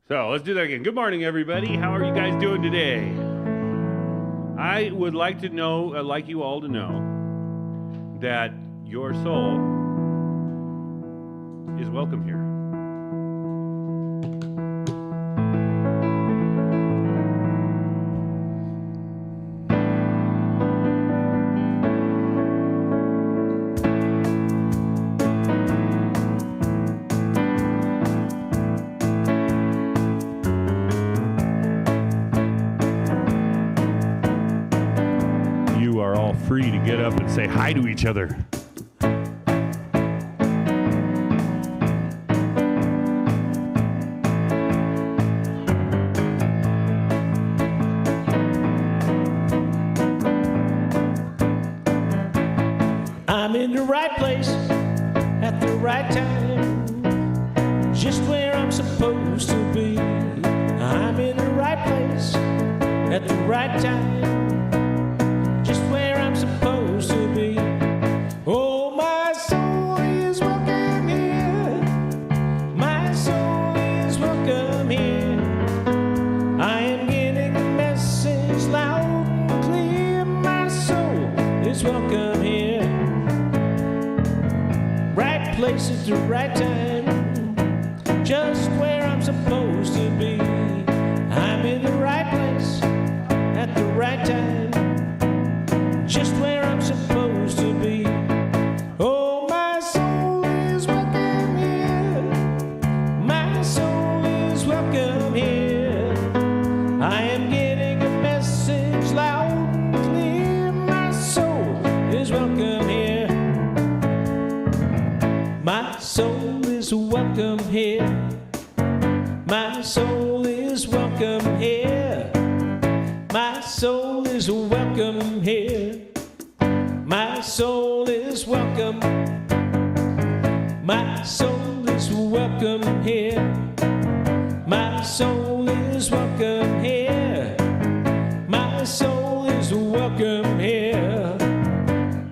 So let's do that again. Good morning, everybody. How are you guys doing today? I would like to know, like you all to know, that your soul is welcome here. Free to get up and say hi to each other. I'm in the right place at the right time, just where I'm supposed to be. I'm in the right place at the right time, supposed to be. Oh, my soul is welcome here. My soul is welcome here. I am getting a message loud and clear. My soul is welcome here. Right place at the right time, just where I'm supposed to be. I'm in the right place at the right time, just where I'm supposed to be. Oh, my soul is welcome here. My soul is welcome here. I am getting a message loud and clear. My soul is welcome here. My soul is welcome here. My soul is welcome here. My soul is welcome here. My soul is welcome. My soul is welcome here. My soul is welcome here. My soul is welcome here.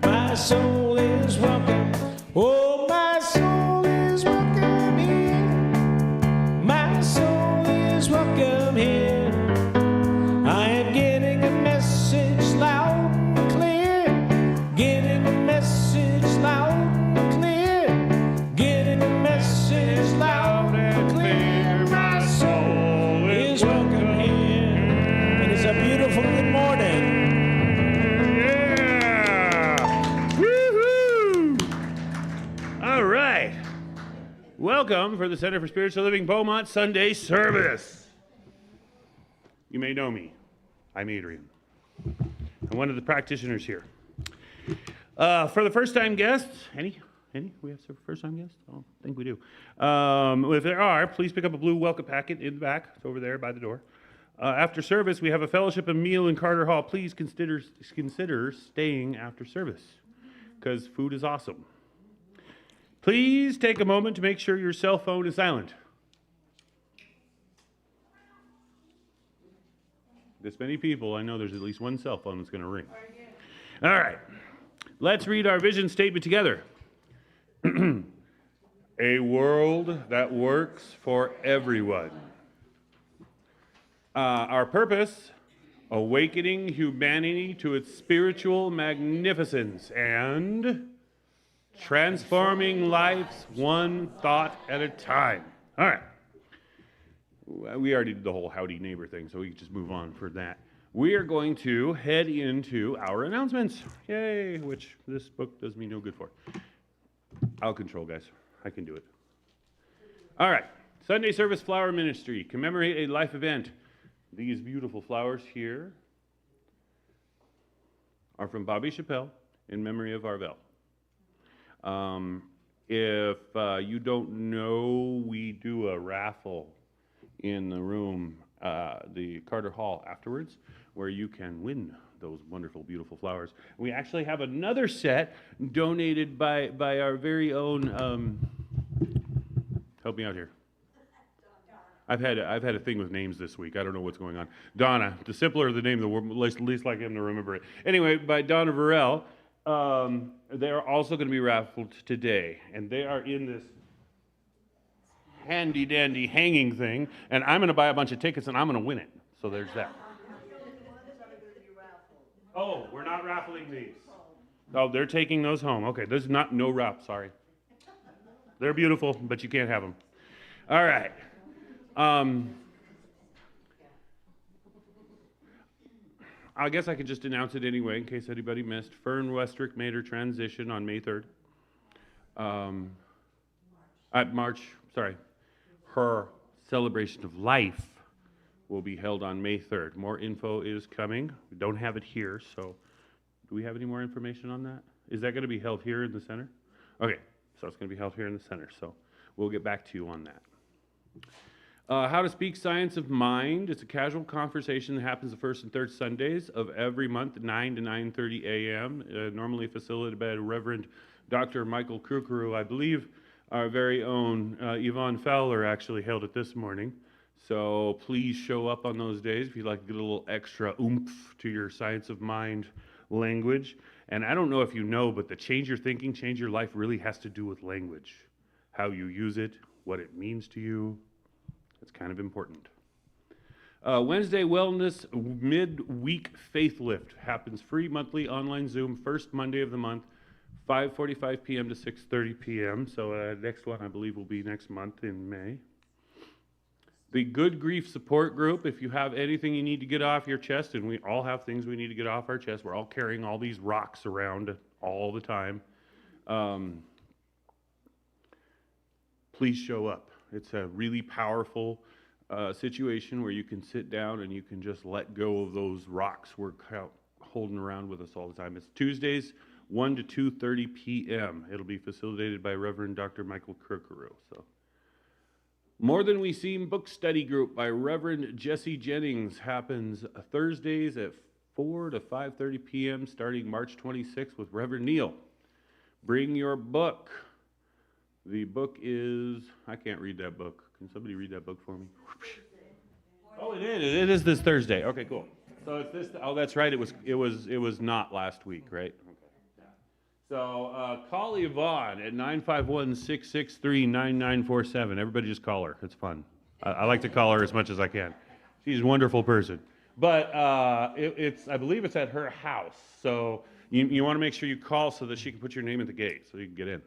My soul is welcome. Oh, my soul is welcome here. My soul is welcome here. I am getting a message loud and clear. Getting a message loud and clear. Getting a message loud and clear. My soul is welcome here. And it's a beautiful good morning. Yeah! Woohoo! All right. Welcome for the Center for Spiritual Living Beaumont Sunday service. You may know me. I'm Adrian. I'm one of the practitioners here. For the first-time guests, any? We have first-time guests? I don't think we do. If there are, please pick up a blue welcome packet in the back. It's over there by the door. After service, we have a fellowship and meal in Carter Hall. Please consider staying after service, because food is awesome. Please take a moment to make sure your cell phone is silent. This many people, I know there's at least one cell phone that's going to ring. All right. Let's read our vision statement together. A world that works for everyone. Our purpose, awakening humanity to its spiritual magnificence and transforming lives one thought at a time. All right. We already did the whole howdy neighbor thing, so we can just move on for that. We are going to head into our announcements. Yay, which this book does me no good for. I'll control, guys. I can do it. All right. Sunday Service Flower Ministry. Commemorate a life event. These beautiful flowers here are from Bobby Chappelle in memory of Arvell. If you don't know, we do a raffle in the room, the Carter Hall afterwards, where you can win those wonderful, beautiful flowers. We actually have another set donated by our very own, help me out here. I've had a thing with names this week. I don't know what's going on. Donna, the simpler the name, the least like him to remember it. Anyway, by Donna Varell. They are also going to be raffled today, and they are in this handy-dandy hanging thing, and I'm going to buy a bunch of tickets, and I'm going to win it. So there's that. Oh, we're not raffling these. Oh, they're taking those home. Okay, there's no wrap, sorry. They're beautiful, but you can't have them. All right. I guess I could just announce it anyway in case anybody missed. Fern Westrick made her transition on May 3rd. Her celebration of life will be held on May 3rd. More info is coming. We don't have it here, so do we have any more information on that? Is that going to be held here in the center? Okay, so it's going to be held here in the center, so we'll get back to you on that. How to Speak Science of Mind. It's a casual conversation that happens the first and third Sundays of every month, 9 to 9:30 a.m., normally facilitated by Reverend Dr. Michael Krukeru. I believe our very own Evonne Fowler actually held it this morning. So please show up on those days if you'd like to get a little extra oomph to your Science of Mind language. And I don't know if you know, but the change your thinking, change your life really has to do with language. How you use it, what it means to you. It's kind of important. Wednesday Wellness Midweek Faith Lift happens free monthly online Zoom, first Monday of the month, 5:45 p.m. to 6:30 p.m. So next one I believe will be next month in May. The Good Grief Support Group, if you have anything you need to get off your chest, and we all have things we need to get off our chest, we're all carrying all these rocks around all the time. Please show up. It's a really powerful situation where you can sit down and you can just let go of those rocks we're holding around with us all the time. It's Tuesdays, 1 to 2:30 p.m. It'll be facilitated by Reverend Dr. Michael Krukeru. So, More Than We Seem Book Study Group by Reverend Jesse Jennings happens Thursdays at 4 to 5:30 p.m. starting March 26th with Reverend Neil. Bring your book. The book is, I can't read that book. Can somebody read that book for me? Oh, it is. It is this Thursday. Okay, cool. So it's this. Oh, that's right. It was not last week, right? Okay. So call Evonne at 951-663-9947. Everybody just call her. It's fun. I like to call her as much as I can. She's a wonderful person. But I believe it's at her house. So you want to make sure you call so that she can put your name at the gate so you can get in.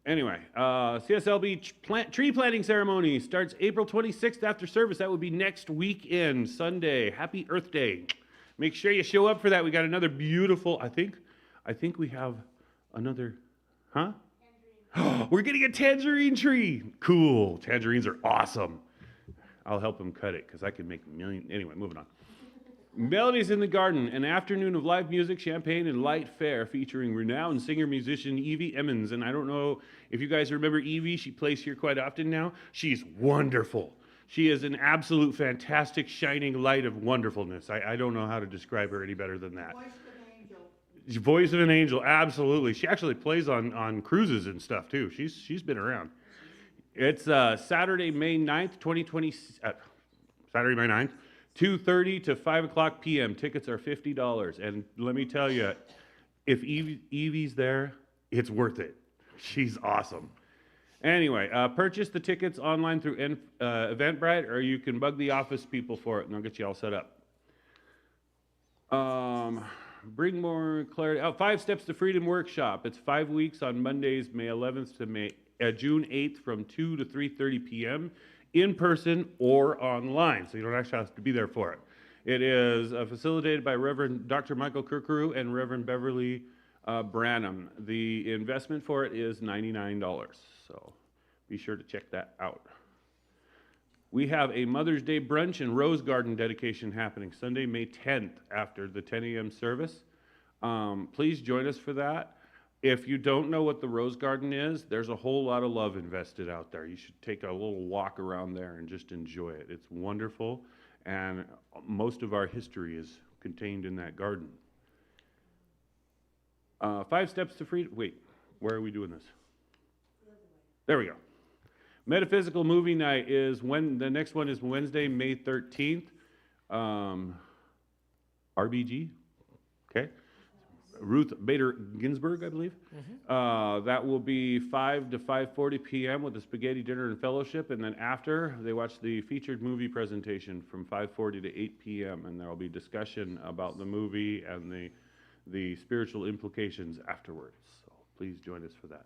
Anyway, CSLB tree planting ceremony starts April 26th after service. That would be next weekend, Sunday. Happy Earth Day. Make sure you show up for that. We got another beautiful, I think we have another, huh? We're getting a tangerine tree. Cool. Tangerines are awesome. I'll help him cut it because I can make a million. Anyway, moving on. Melodies in the Garden, an afternoon of live music, champagne, and light fare featuring renowned singer-musician Evie Emmons. And I don't know if you guys remember Evie. She plays here quite often now. She's wonderful. She is an absolute fantastic shining light of wonderfulness. I don't know how to describe her any better than that. Voice of an angel. Voice of an angel, absolutely. She actually plays on cruises and stuff too. She's been around. It's Saturday, May 9th, 2020. Saturday, May 9th. 2:30 to 5 o'clock p.m. Tickets are $50. And let me tell you, if Evie's there, it's worth it. She's awesome. Anyway, purchase the tickets online through Eventbrite, or you can bug the office people for it, and they'll get you all set up. Bring more clarity. 5 Steps to Freedom Workshop. It's 5 weeks on Mondays, May 11th to June 8th from 2 to 3:30 p.m. in person or online, so you don't actually have to be there for it. It is facilitated by Reverend Dr. Michael Krukeru and Reverend Beverly Branham. The investment for it is $99, so be sure to check that out. We have a Mother's Day brunch and rose garden dedication happening Sunday, May 10th after the 10 a.m. service. Please join us for that. If you don't know what the rose garden is, there's a whole lot of love invested out there. You should take a little walk around there and just enjoy it. It's wonderful, and most of our history is contained in that garden. 5 Steps to Freedom. Wait, where are we doing this? There we go. Metaphysical Movie Night is the next one is Wednesday, May 13th. RBG, okay? Ruth Bader Ginsburg, I believe. That will be 5 to 5:40 p.m. with a spaghetti dinner and fellowship, and then after they watch the featured movie presentation from 5:40 to 8 p.m. and there will be discussion about the movie and the spiritual implications afterwards. So please join us for that.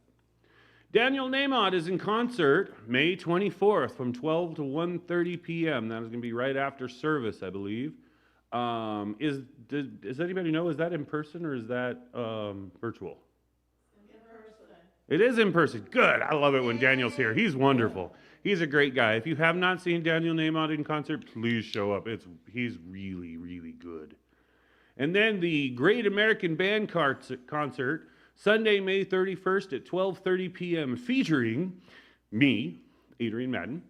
Daniel Nahmod is in concert May 24th from 12 to 1:30 p.m. That is going to be right after service, I believe. Does anybody know, is that in person or is that virtual? In person. It is in person. Good. I love it when Daniel's here. He's wonderful. He's a great guy. If you have not seen Daniel Nahmod in concert, please show up. He's really, really good. And then the Great American Band concert, Sunday, May 31st at 12:30 p.m., featuring me, Adrian Madden,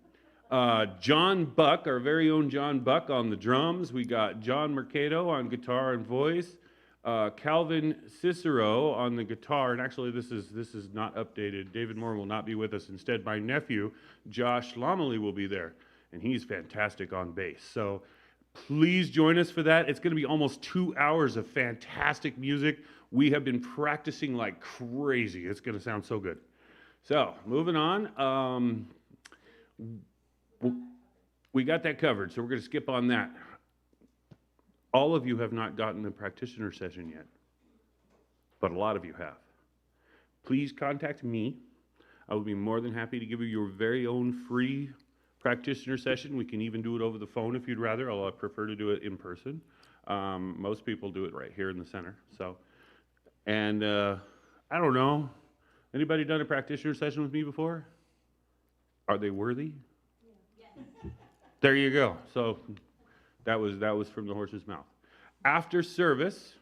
John Buck, our very own John Buck on the drums. We got John Mercado on guitar and voice, Calvin Cicero on the guitar, and actually this is not updated. David Moore will not be with us. Instead, my nephew, Josh Lomley, will be there, and he's fantastic on bass. So please join us for that. It's going to be almost 2 hours of fantastic music. We have been practicing like crazy. It's going to sound so good. So moving on. We got that covered, so we're going to skip on that. All of you have not gotten a practitioner session yet, but a lot of you have. Please contact me. I will be more than happy to give you your very own free practitioner session. We can even do it over the phone if you'd rather, although I prefer to do it in person. Most people do it right here in the center. So, and I don't know. Anybody done a practitioner session with me before? Are they worthy? There you go. So that was from the horse's mouth. After service,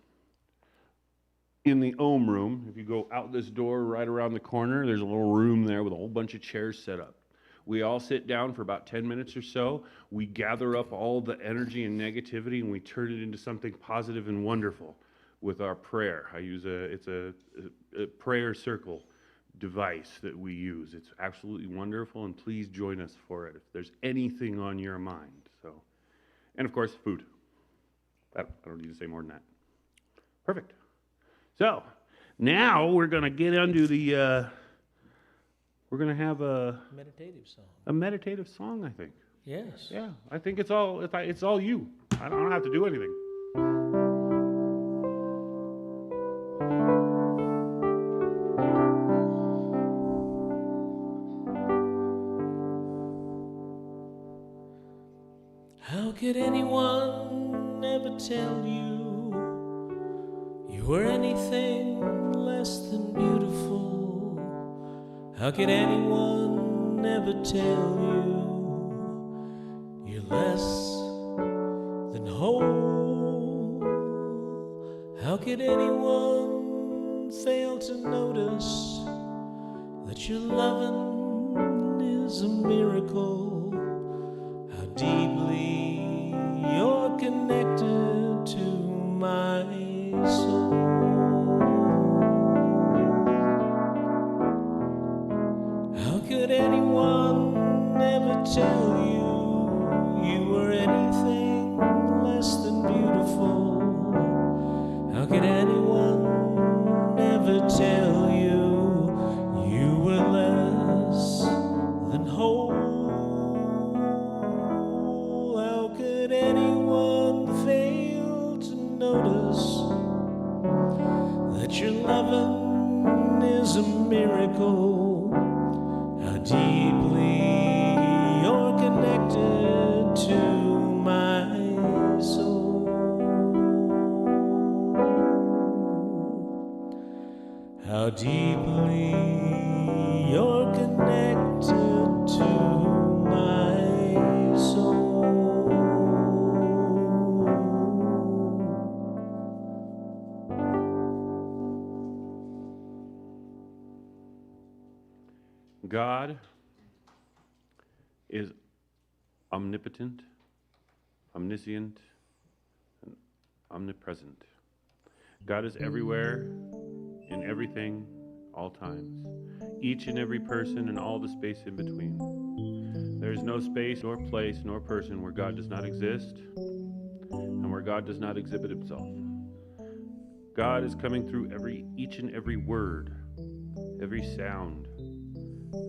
in the Ohm room, if you go out this door right around the corner, there's a little room there with a whole bunch of chairs set up. We all sit down for about 10 minutes or so. We gather up all the energy and negativity and we turn it into something positive and wonderful with our prayer. It's a prayer circle device that we use. It's absolutely wonderful, and please join us for it if there's anything on your mind. So, and of course, food. I don't need to say more than that. Perfect. So now we're going to get into the. We're going to have a Meditative song. A meditative song, I think. Yes. Yeah, I think it's all you. I don't have to do anything. How could anyone ever tell you you were anything less than beautiful? How could anyone ever tell you you're less than whole? How could anyone fail to notice that your loving is a miracle? How deeply you're connected to my soul. How could anyone ever tell you you were anything less than beautiful? How could anyone ever tell you you were less than whole? How could anyone fail to notice that your loving is a miracle? How deeply you're connected to my soul. How deeply you're connected to my soul. God is omnipotent, omniscient, and omnipresent. God is everywhere, in everything, all times, each and every person and all the space in between. There is no space, nor place, nor person where God does not exist and where God does not exhibit himself. God is coming through each and every word, every sound,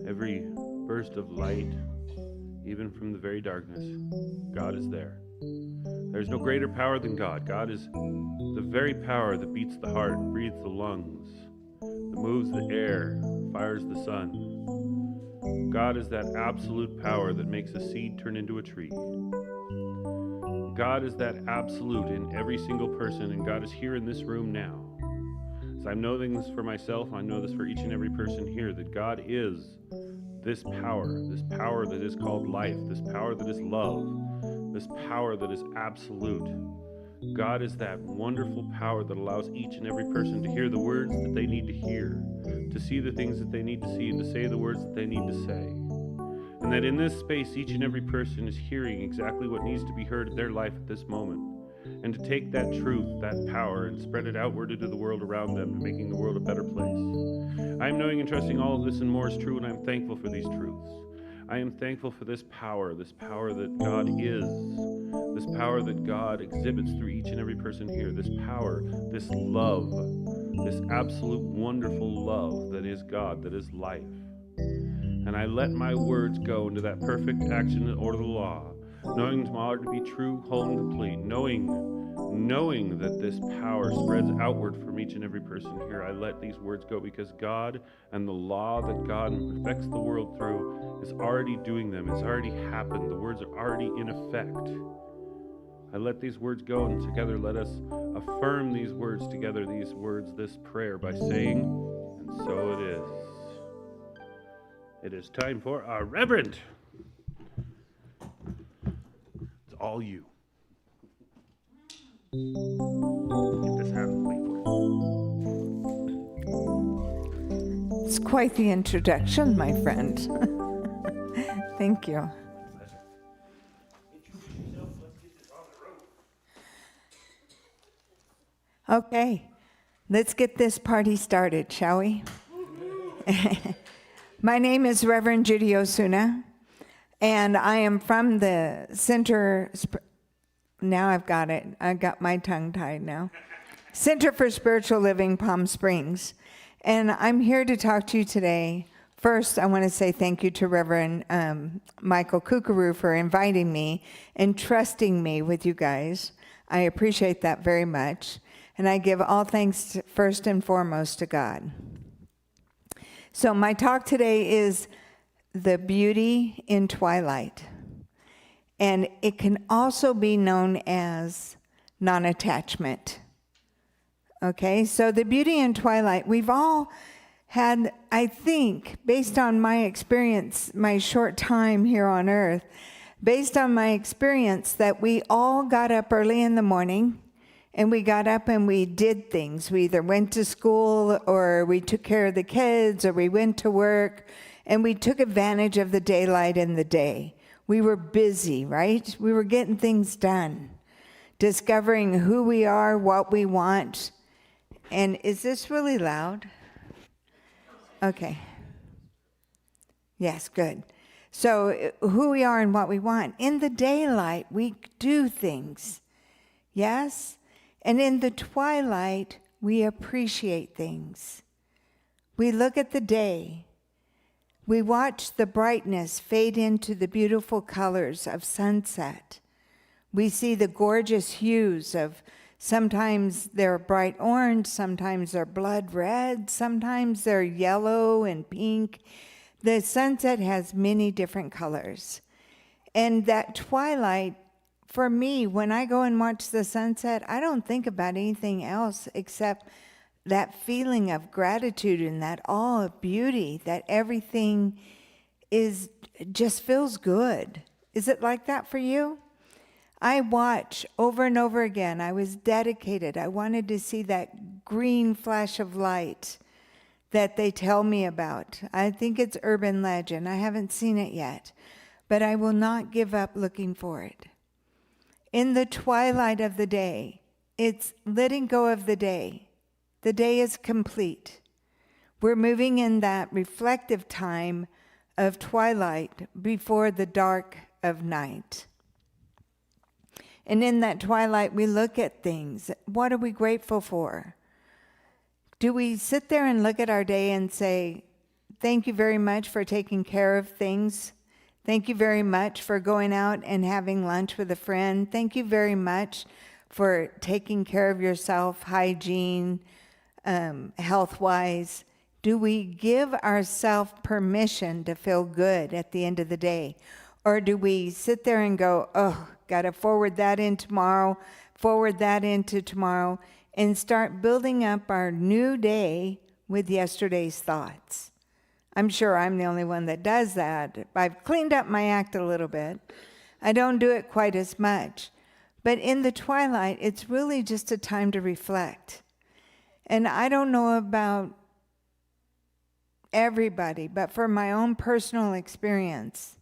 every burst of light, even from the very darkness. God is there. There's no greater power than God. God is the very power that beats the heart, breathes the lungs, that moves the air, fires the sun. God is that absolute power that makes a seed turn into a tree. God is that absolute in every single person, and God is here in this room now. As I'm knowing this for myself, I know this for each and every person here, that God is this power that is called life, this power that is love, this power that is absolute. God is that wonderful power that allows each and every person to hear the words that they need to hear, to see the things that they need to see, and to say the words that they need to say. And that in this space, each and every person is hearing exactly what needs to be heard in their life at this moment. And to take that truth, that power, and spread it outward into the world around them, making the world a better place. I am knowing and trusting all of this and more is true, and I'm thankful for these truths. I am thankful for this power that God is, this power that God exhibits through each and every person here, this power, this love, this absolute wonderful love that is God, that is life. And I let my words go into that perfect action and order of the law, knowing tomorrow to be true, whole, and complete, knowing that this power spreads outward from each and every person here. I let these words go because God and the law that God perfects the world through is already doing them. It's already happened. The words are already in effect. I let these words go, and together let us affirm these words together, these words, this prayer, by saying, and so it is. It is time for our Reverend. It's all you. Get this out of the way for you. It's quite the introduction, my friend. Thank you. Okay, let's get this party started, shall we? My name is Reverend Judy Osuna, and I am from the Center. Now I've got it. I got my tongue tied now. Center for Spiritual Living, Palm Springs. And I'm here to talk to you today. First, I want to say thank you to Reverend Michael Kookaroo for inviting me and trusting me with you guys. I appreciate that very much. And I give all thanks first and foremost to God. So my talk today is the beauty in Twilight. And it can also be known as non-attachment. Okay, so the beauty in Twilight, we've all had, I think, based on my experience, my short time here on earth, based on my experience that we all got up early in the morning and we got up and we did things. We either went to school or we took care of the kids or we went to work and we took advantage of the daylight in the day. We were busy, right? We were getting things done, discovering who we are, what we want. And is this really loud? Okay. Yes, good. So who we are and what we want. In the daylight, we do things. Yes? And in the twilight, we appreciate things. We look at the day. We watch the brightness fade into the beautiful colors of sunset. We see the gorgeous hues of, sometimes they're bright orange, sometimes they're blood red, sometimes they're yellow and pink. The sunset has many different colors. And that twilight, for me, when I go and watch the sunset, I don't think about anything else except that feeling of gratitude and that awe of beauty, that everything just feels good. Is it like that for you? I watch over and over again. I was dedicated. I wanted to see that green flash of light that they tell me about. I think it's urban legend. I haven't seen it yet, but I will not give up looking for it. In the twilight of the day, it's letting go of the day. The day is complete. We're moving in that reflective time of twilight before the dark of night. And in that twilight, we look at things. What are we grateful for? Do we sit there and look at our day and say, thank you very much for taking care of things? Thank you very much for going out and having lunch with a friend. Thank you very much for taking care of yourself, hygiene, health-wise. Do we give ourselves permission to feel good at the end of the day? Or do we sit there and go, oh, got to forward that into tomorrow, and start building up our new day with yesterday's thoughts? I'm sure I'm the only one that does that. I've cleaned up my act a little bit. I don't do it quite as much. But in the twilight, it's really just a time to reflect. And I don't know about everybody, but for my own personal experience,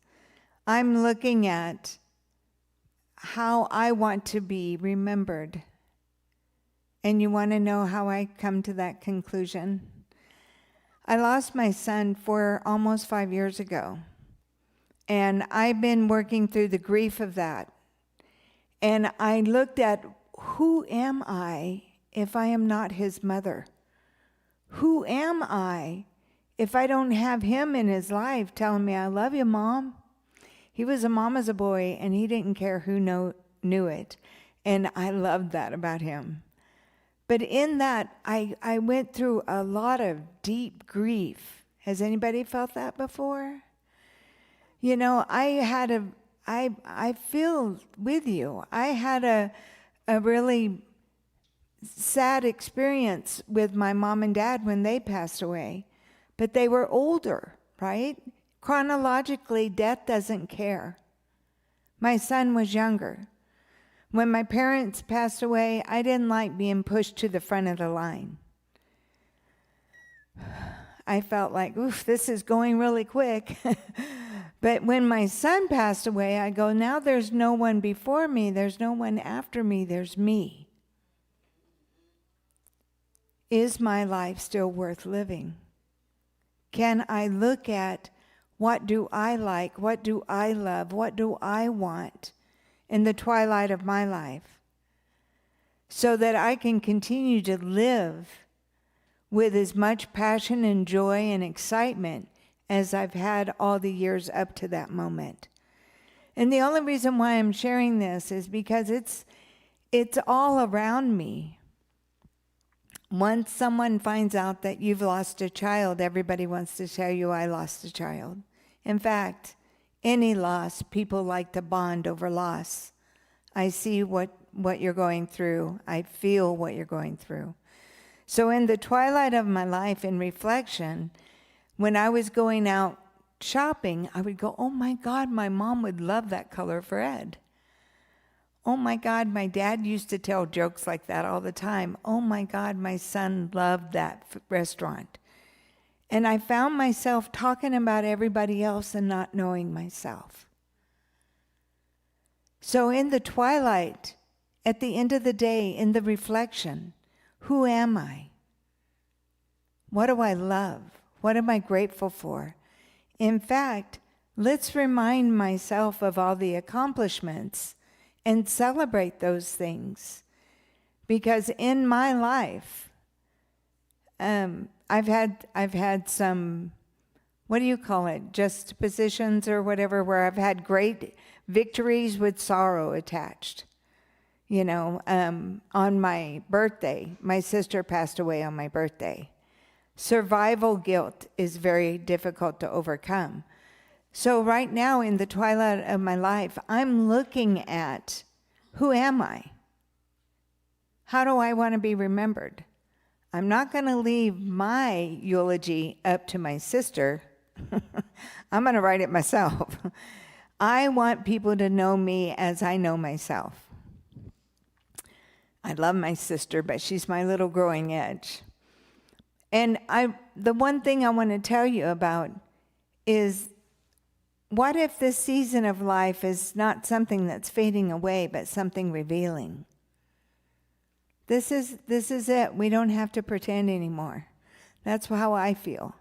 I'm looking at how I want to be remembered. And you want to know how I come to that conclusion? I lost my son almost 5 years ago. And I've been working through the grief of that. And I looked at, who am I if I am not his mother? Who am I if I don't have him in his life telling me, I love you, Mom? He was a mama's boy, and he didn't care who knew it. And I loved that about him. But in that, I went through a lot of deep grief. Has anybody felt that before? You know, I feel with you. I had a really sad experience with my mom and dad when they passed away. But they were older, right? Chronologically, death doesn't care. My son was younger. When my parents passed away, I didn't like being pushed to the front of the line. I felt like, oof, this is going really quick. But when my son passed away, I go, now there's no one before me, there's no one after me, there's me. Is my life still worth living? Can I look at what do I like, what do I love, what do I want in the twilight of my life, so that I can continue to live with as much passion and joy and excitement as I've had all the years up to that moment. And the only reason why I'm sharing this is because it's all around me. Once someone finds out that you've lost a child, everybody wants to tell you, I lost a child. In fact, any loss, people like to bond over loss. I see what you're going through. I feel what you're going through. So in the twilight of my life, in reflection, when I was going out shopping, I would go, oh my God, my mom would love that color of red. Oh my God, my dad used to tell jokes like that all the time. Oh my God, my son loved that restaurant. And I found myself talking about everybody else and not knowing myself. So in the twilight, at the end of the day, in the reflection, who am I? What do I love? What am I grateful for? In fact, let's remind myself of all the accomplishments and celebrate those things. Because in my life, I've had some, what do you call it, juxtapositions or whatever, where I've had great victories with sorrow attached. You know, on my birthday, my sister passed away on my birthday. Survival guilt is very difficult to overcome. So right now in the twilight of my life, I'm looking at, who am I? How do I want to be remembered? I'm not going to leave my eulogy up to my sister. I'm going to write it myself. I want people to know me as I know myself. I love my sister, but she's my little growing edge. And the one thing I want to tell you about is, what if this season of life is not something that's fading away, but something revealing? This is it. We don't have to pretend anymore. That's how I feel.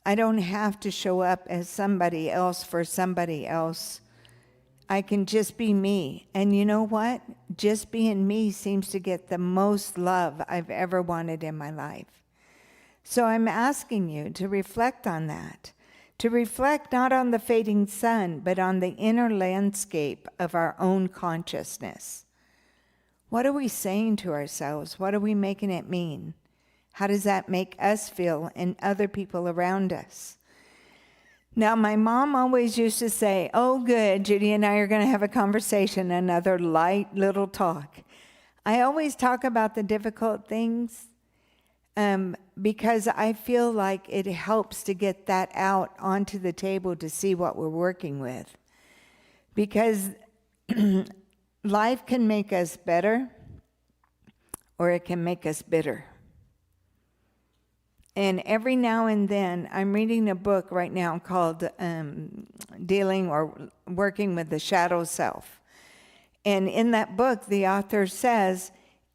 I don't have to show up as somebody else for somebody else. I can just be me. And you know what? Just being me seems to get the most love I've ever wanted in my life. So I'm asking you to reflect on that, to reflect not on the fading sun, but on the inner landscape of our own consciousness. What are we saying to ourselves? What are we making it mean? How does that make us feel and other people around us? Now, my mom always used to say, oh, good, Judy and I are going to have a conversation, another light little talk. I always talk about the difficult things because I feel like it helps to get that out onto the table to see what we're working with. Because life can make us better or it can make us bitter. And every now and then, I'm reading a book right now called Dealing or Working with the Shadow Self. And in that book, the author says,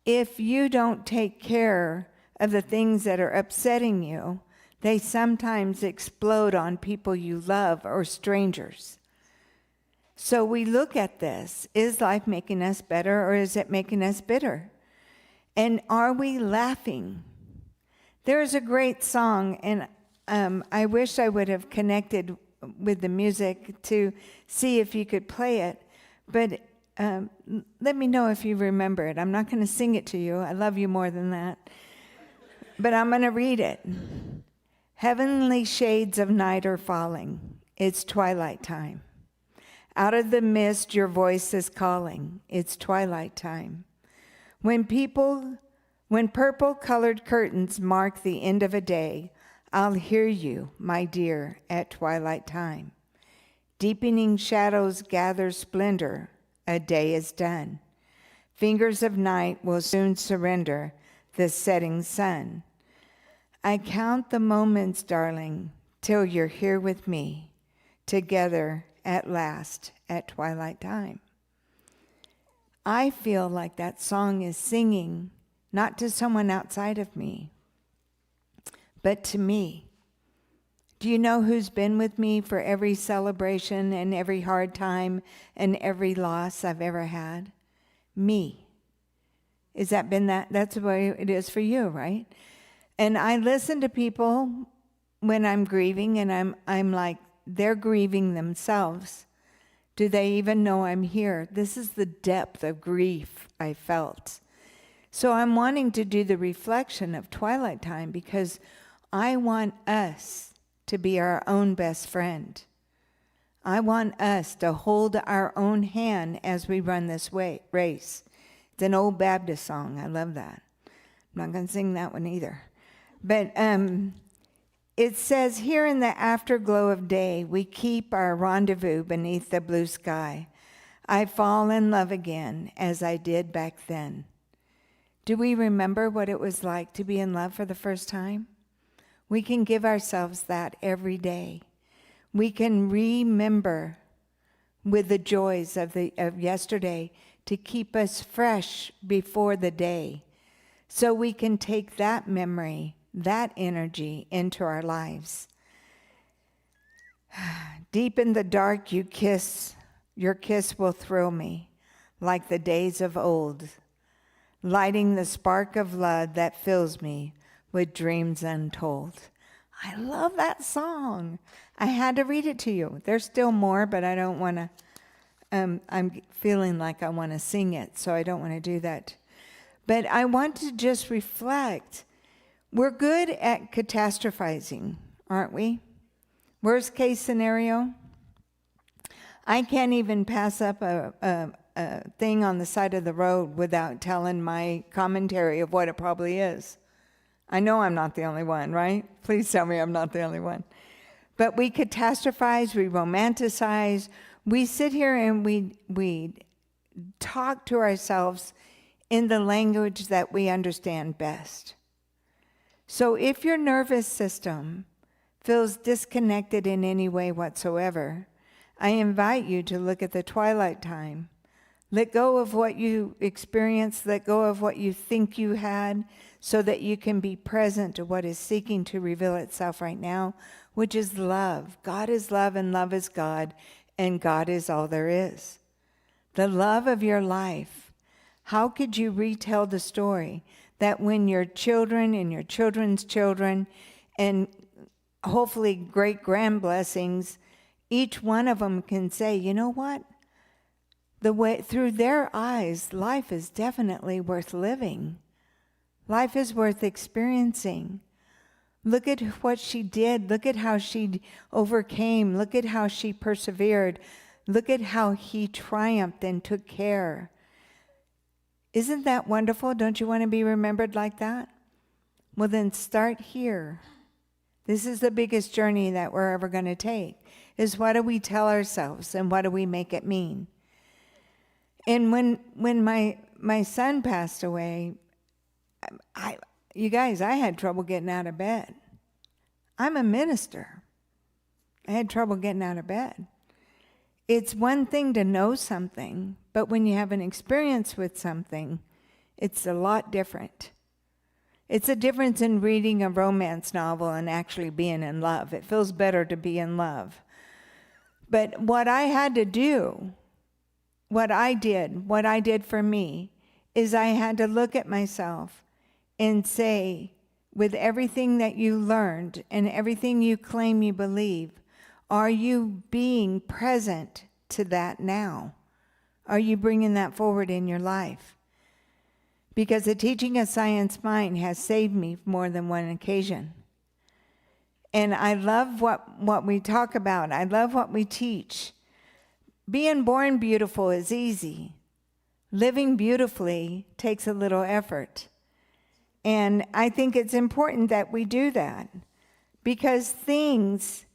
if you don't take care of the things that are upsetting you, they sometimes explode on people you love or strangers. So we look at this. Is life making us better or is it making us bitter? And are we laughing? There's a great song, and I wish I would have connected with the music to see if you could play it. But let me know if you remember it. I'm not going to sing it to you. I love you more than that. But I'm going to read it. Heavenly shades of night are falling. It's twilight time. Out of the mist your voice is calling. It's twilight time. When purple-colored curtains mark the end of a day, I'll hear you, my dear, at twilight time. Deepening shadows gather splendor. A day is done. Fingers of night will soon surrender the setting sun. I count the moments, darling, till you're here with me, together at last at twilight time. I feel like that song is singing not to someone outside of me, but to me. Do you know who's been with me for every celebration and every hard time and every loss I've ever had? Me. Has that been that? That's the way it is for you, right? And I listen to people when I'm grieving, and I'm like, they're grieving themselves. Do they even know I'm here? This is the depth of grief I felt. So I'm wanting to do the reflection of twilight time because I want us to be our own best friend. I want us to hold our own hand as we run this race. It's an old Baptist song. I love that. I'm not going to sing that one either. But it says, here in the afterglow of day, we keep our rendezvous beneath the blue sky. I fall in love again as I did back then. Do we remember what it was like to be in love for the first time? We can give ourselves that every day. We can remember with the joys of yesterday to keep us fresh before the day. So we can take that memory, that energy into our lives. Deep in the dark you kiss, your kiss will thrill me like the days of old, lighting the spark of love that fills me with dreams untold. I love that song. I had to read it to you. There's still more, but I don't want to, I'm feeling like I want to sing it, so I don't want to do that. But I want to just reflect. We're good at catastrophizing, aren't we? Worst case scenario. I can't even pass up a thing on the side of the road without telling my commentary of what it probably is. I know I'm not the only one, right? Please tell me I'm not the only one. But we catastrophize, we romanticize, we sit here and we talk to ourselves in the language that we understand best. So if your nervous system feels disconnected in any way whatsoever, I invite you to look at the twilight time. Let go of what you experienced, let go of what you think you had, so that you can be present to what is seeking to reveal itself right now, which is love. God is love and love is God, and God is all there is. The love of your life. How could you retell the story? that when your children and your children's children and hopefully great-grand blessings, each one of them can say, you know what? The way through their eyes, life is definitely worth living. Life is worth experiencing. Look at what she did. Look at how she overcame. Look at how she persevered. Look at how he triumphed and took care. Isn't that wonderful? Don't you want to be remembered like that? Well, then start here. This is the biggest journey that we're ever going to take, is what do we tell ourselves and what do we make it mean? And when my son passed away, you guys, I had trouble getting out of bed. I'm a minister. I had trouble getting out of bed. It's one thing to know something, but when you have an experience with something, it's a lot different. It's a difference in reading a romance novel and actually being in love. It feels better to be in love. But what I had to do, what I did for me, is I had to look at myself and say, with everything that you learned and everything you claim you believe, are you being present to that now? Are you bringing that forward in your life? Because the teaching of science mind has saved me more than one occasion. And I love what we talk about. I love what we teach. Being born beautiful is easy. Living beautifully takes a little effort. And I think it's important that we do that, because things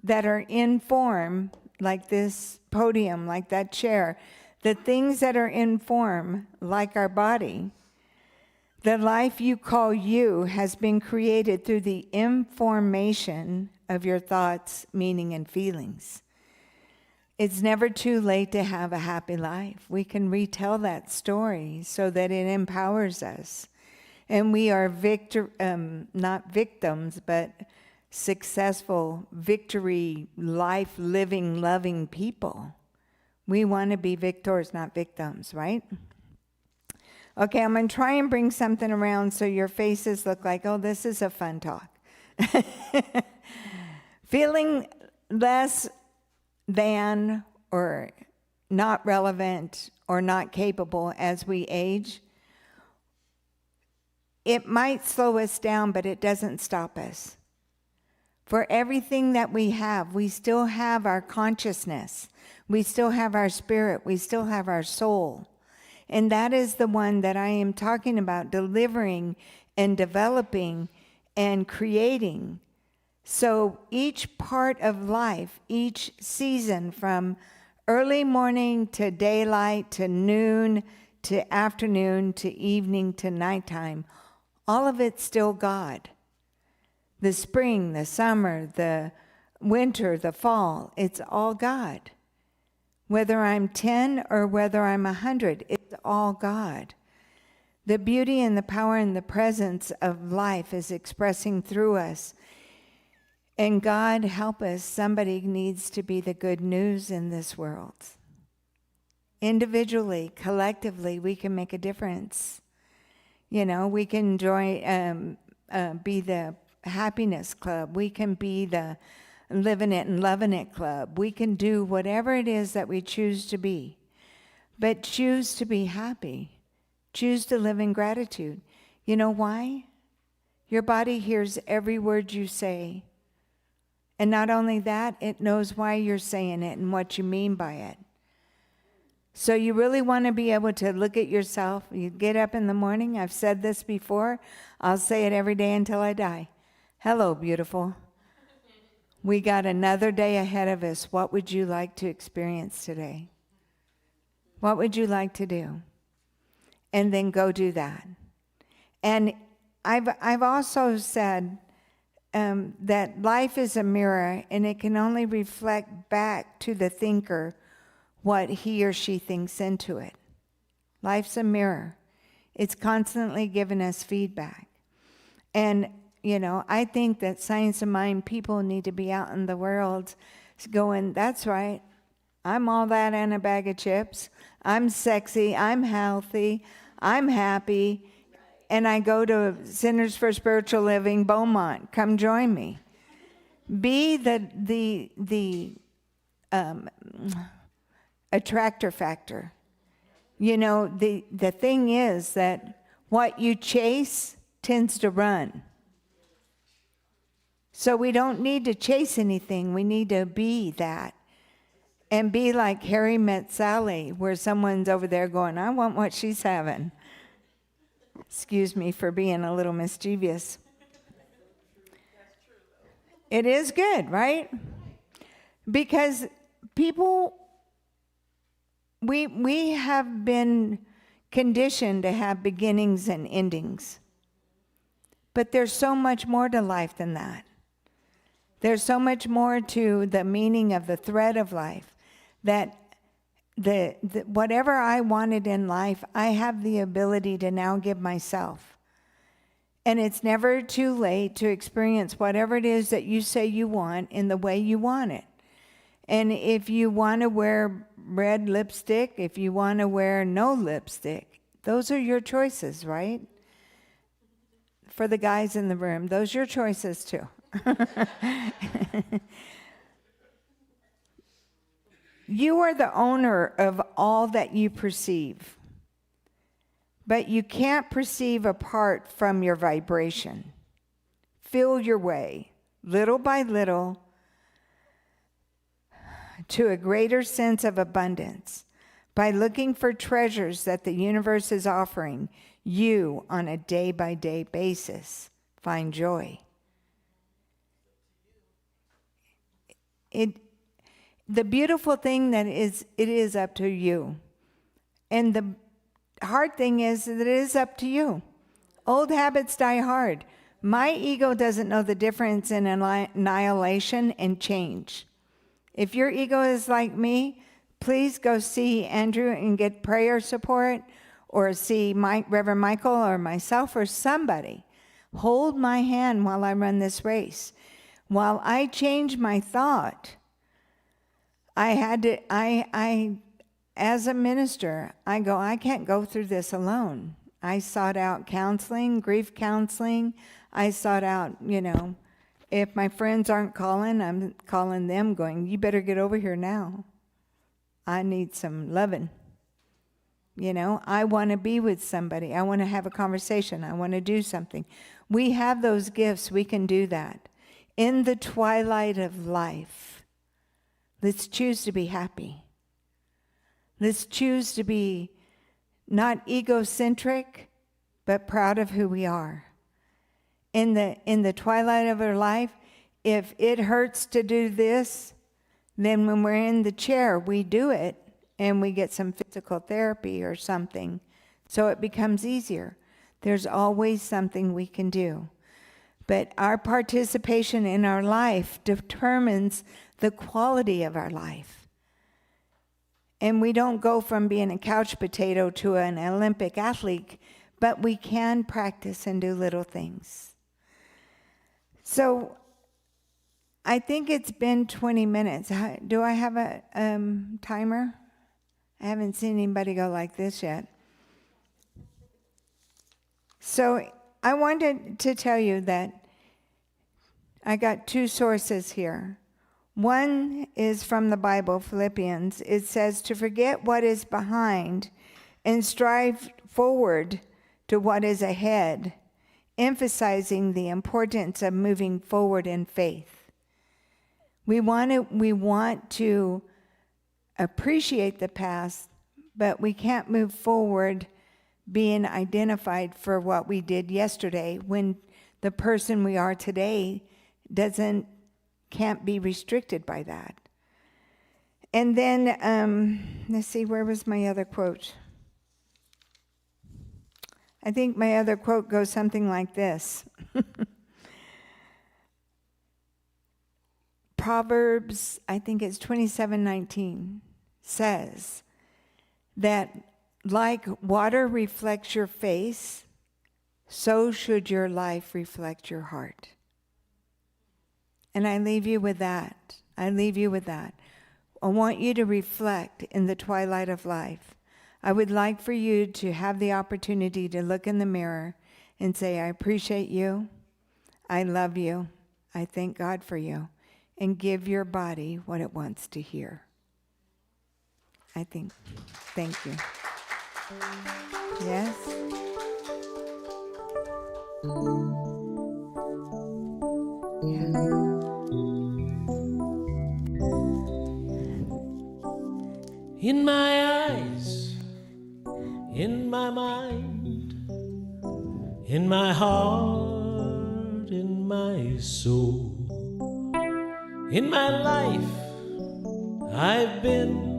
that are in form, like this podium, like that chair, the things that are in form, like our body, the life you call you has been created through the information of your thoughts, meaning, and feelings. It's never too late to have a happy life. We can retell that story so that it empowers us. And we are not victims, but successful, victory, life, living, loving people. We want to be victors, not victims, right? Okay, I'm going to try and bring something around so your faces look like, oh, this is a fun talk. Feeling less than or not relevant or not capable as we age, it might slow us down, but it doesn't stop us. For everything that we have, we still have our consciousness. We still have our spirit. We still have our soul. And that is the one that I am talking about, delivering and developing and creating. So each part of life, each season, from early morning to daylight to noon to afternoon to evening to nighttime, all of it's still God. The spring, the summer, the winter, the fall, it's all God. Whether I'm 10 or whether I'm 100, it's all God. The beauty and the power and the presence of life is expressing through us. And God help us, somebody needs to be the good news in this world. Individually, collectively, we can make a difference. You know, we can join, be the happiness club. We can be the living it and loving it club. We can do whatever it is that we choose to be. But choose to be happy. Choose to live in gratitude. You know why? Your body hears every word you say. And not only that, it knows why you're saying it and what you mean by it. So you really want to be able to look at yourself. You get up in the morning. I've said this before. I'll say it every day until I die. Hello, beautiful. We got another day ahead of us. What would you like to experience today? What would you like to do? And then go do that. And I've also said that life is a mirror, and it can only reflect back to the thinker what he or she thinks into it. Life's a mirror. It's constantly giving us feedback. And, you know, I think that science of mind people need to be out in the world going, that's right, I'm all that and a bag of chips. I'm sexy. I'm healthy. I'm happy. and I go to Centers for Spiritual Living Beaumont. Come join me. Be the attractor factor. You know, the thing is that what you chase tends to run. So we don't need to chase anything. We need to be that. And be like Harry Met Sally, where someone's over there going, I want what she's having. Excuse me for being a little mischievous. It is good, right? Because people, we have been conditioned to have beginnings and endings. But there's so much more to life than that. There's so much more to the meaning of the thread of life that whatever I wanted in life, I have the ability to now give myself. And it's never too late to experience whatever it is that you say you want in the way you want it. And if you want to wear red lipstick, if you want to wear no lipstick, those are your choices, right? For the guys in the room, those are your choices too. You are the owner of all that you perceive, but you can't perceive apart from your vibration. Feel your way, little by little, to a greater sense of abundance by looking for treasures that the universe is offering you on a day-by-day basis. Find joy. The beautiful thing that is, it is up to you. And the hard thing is that it is up to you. Old habits die hard. My ego doesn't know the difference in annihilation and change. If your ego is like me, please go see Andrew and get prayer support, or see Reverend Michael or myself or somebody. Hold my hand while I run this race. While I change my thought, I as a minister, I can't go through this alone. I sought out counseling, grief counseling. I sought out, if my friends aren't calling, I'm calling them going, you better get over here now. I need some loving. I want to be with somebody. I want to have a conversation. I want to do something. We have those gifts. We can do that. In the twilight of life, let's choose to be happy. Let's choose to be not egocentric, but proud of who we are. In the twilight of our life, if it hurts to do this, then when we're in the chair, we do it, and we get some physical therapy or something, so it becomes easier. There's always something we can do. But our participation in our life determines the quality of our life. And we don't go from being a couch potato to an Olympic athlete, but we can practice and do little things. So I think it's been 20 minutes. Do I have a timer? I haven't seen anybody go like this yet. So I wanted to tell you that I got two sources here. One is from the Bible, Philippians. It says to forget what is behind and strive forward to what is ahead, emphasizing the importance of moving forward in faith. We want to appreciate the past, but we can't move forward being identified for what we did yesterday when the person we are today can't be restricted by that. And then, let's see, where was my other quote? I think my other quote goes something like this. Proverbs, I think it's 27:19, says that like water reflects your face, so should your life reflect your heart. And I leave you with that. I want you to reflect in the twilight of life. I would like for you to have the opportunity to look in the mirror and say, I appreciate you, I love you, I thank God for you, and give your body what it wants to hear. Thank you. Yes? Yeah. In my eyes, in my mind, in my heart, in my soul, in my life, I've been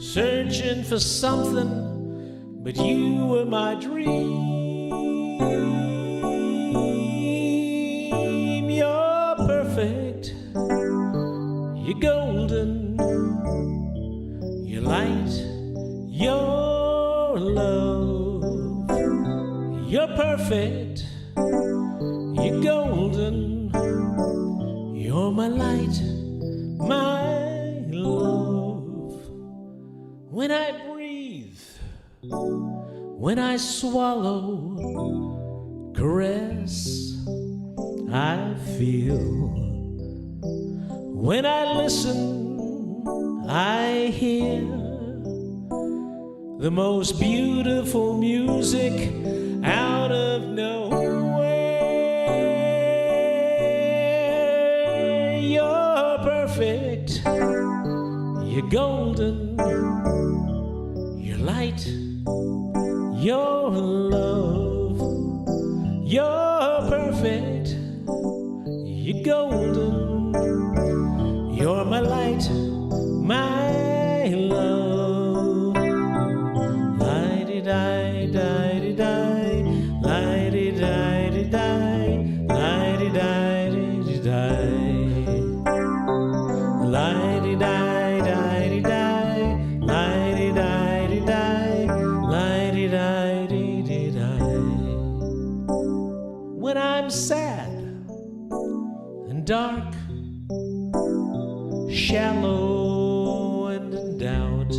searching for something, but you were my dream. You're perfect, you're golden, you're light, your love. You're perfect, you're golden, you're my light, my love. When I breathe, when I swallow, caress, I feel. When I listen, I hear the most beautiful music out of nowhere. You're perfect, you're golden, you're light, your love. You're perfect, you're golden, you're my light, my love. Light-a-di-di-di-di, light-a-di-di-di, light-a-di-di-di-di, light-a-di-di-di-di, light-a-di-di-di, light-a-di-di-di-di. When I'm sad and dark, shallow and in doubt,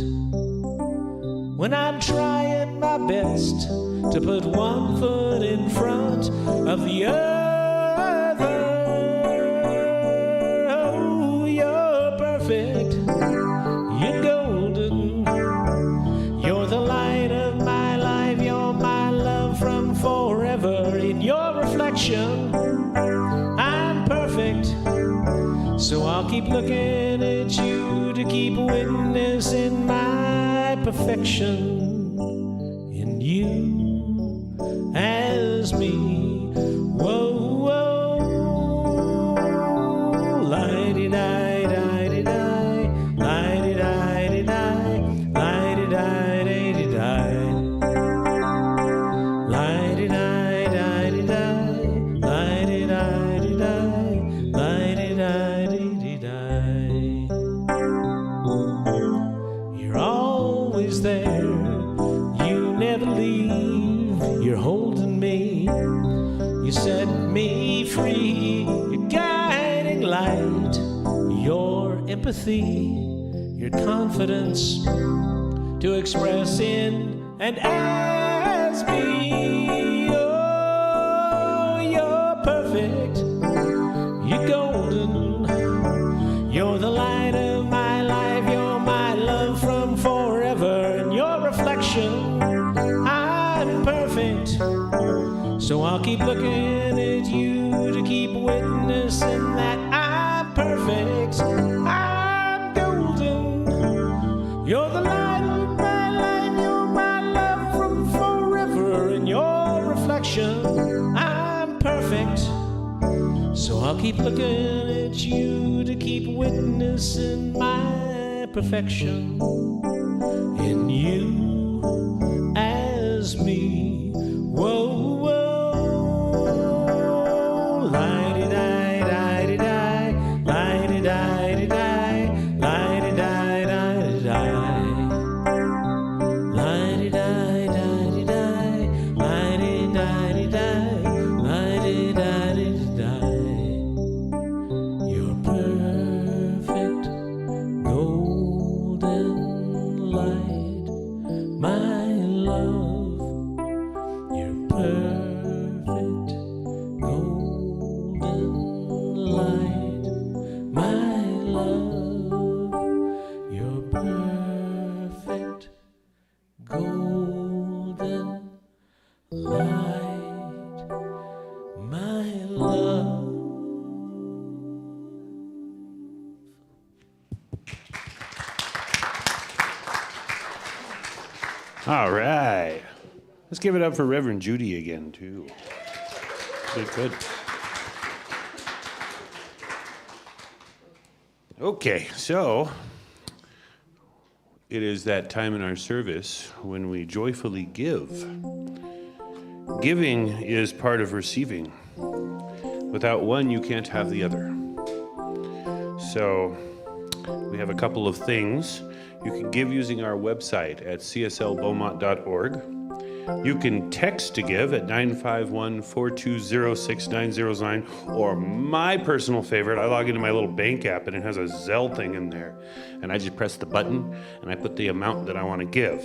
when I'm trying my best to put one foot in front of the other, oh, you're perfect, you're golden, you're the light of my life, you're my love from forever. In your reflection, I'm perfect, so I'll keep looking at you to keep witnessing my perfection. In you as me. Whoa, whoa. Lighty-di-di-di-di, lighty-di-di-di, lighty-di-di-di-di, lighty-di-di-di-di, lighty-di-di-di, lighty-di-di-di. You're always there, you never leave, you're holding me, you set me free, your guiding light, your empathy, your confidence to express in and as me. Oh, you're perfect, you're golden, you're the light of my life, you're my love from forever. In your reflection, I'm perfect, so I'll keep looking at you to keep witnessing that I'm perfect. I'm golden, you're the light of my life, you're my love from forever. In your reflection, I'm perfect, so I'll keep looking at you to keep witnessing my perfection. In you as me. Whoa, whoa. Lighty-di-di-di-di, lighty-di-di-di, lighty-di-di-di-di, lighty-di-di-di-di, lighty-di-di-di-di, lighty-di-di-di. You're perfect, golden light, my love. You're perfect golden light, my love, your perfect golden light, my love. All right. Let's give it up for Reverend Judy again, too. Good. Okay, so it is that time in our service when we joyfully give. Giving is part of receiving. Without one, you can't have the other. So we have a couple of things. You can give using our website at cslbeaumont.org. You can text to give at 951-420-6909, or my personal favorite, I log into my little bank app and it has a Zelle thing in there. And I just press the button and I put the amount that I want to give.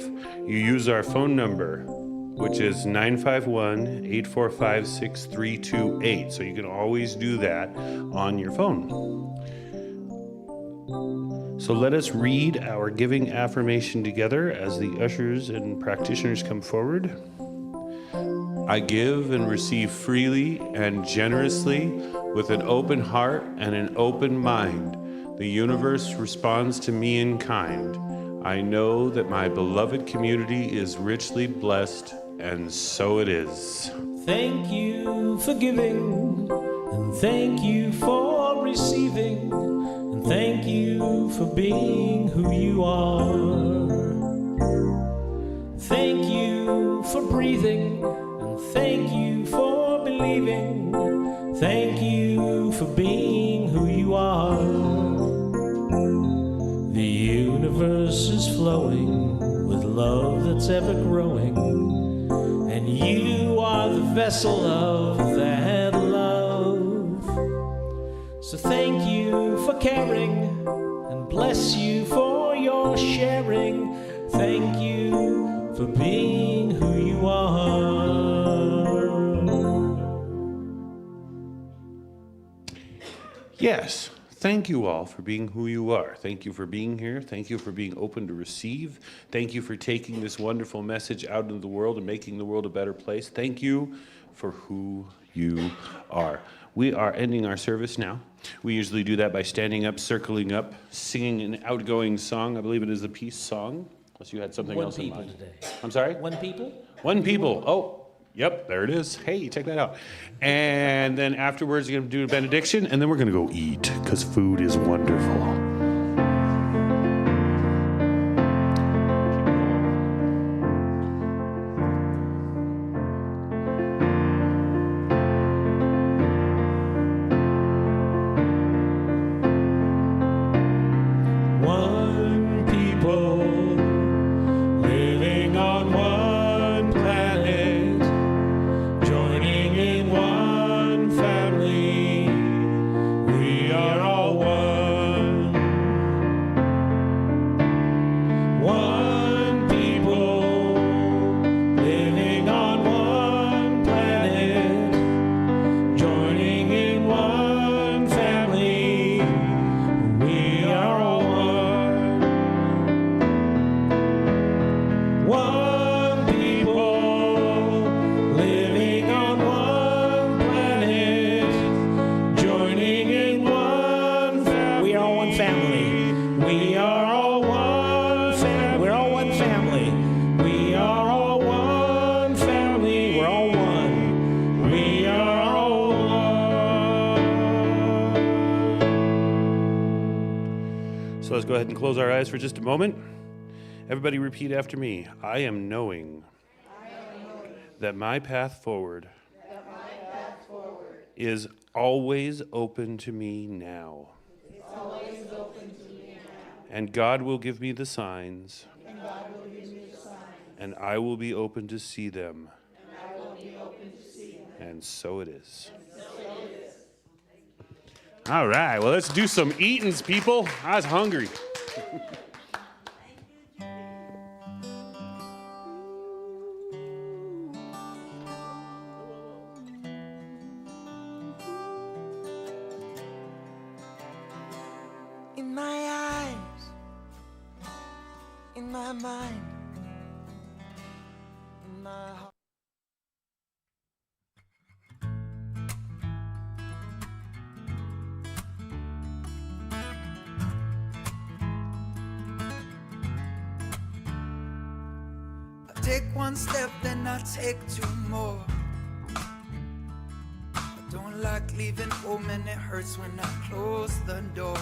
You use our phone number, which is 951-845-6328. So you can always do that on your phone. So let us read our giving affirmation together as the ushers and practitioners come forward. I give and receive freely and generously with an open heart and an open mind. The universe responds to me in kind. I know that my beloved community is richly blessed, and so it is. Thank you for giving, and thank you for receiving, and thank you for being who you are. Thank you for breathing, and thank you for believing. Thank you for being who you are. The universe is flowing with love that's ever growing, and you are the vessel of that love. So thank you for caring, and bless you for your sharing. Thank you for being who you are. Yes, thank you all for being who you are. Thank you for being here. Thank you for being open to receive. Thank you for taking this wonderful message out into the world and making the world a better place. Thank you for who you are. We are ending our service now. We usually do that by standing up, circling up, singing an outgoing song. I believe it is a peace song, unless you had something else in mind. One people today. I'm sorry? One people? One people. Oh, yep, there it is. Hey, check that out. And then afterwards, you're going to do a benediction, and then we're going to go eat, because food is wonderful. One people living on one planet, joining in one family. We are all one. One people living on one planet, joining in one family. We are all one. One people living on one planet, joining in one family. We are all one family. We are all one family. We're all one family. We are all one family. We're all one. We are all one. So let's go ahead and close our eyes for just a moment. Everybody repeat after me. I am knowing that my path forward is always open to me now. And God will give me the signs. And I will be open to see them. And so it is. All right, well, let's do some eatings, people. I was hungry. mind, in my heart. I take one step, then I take two more. I don't like leaving home, and it hurts when I close the door.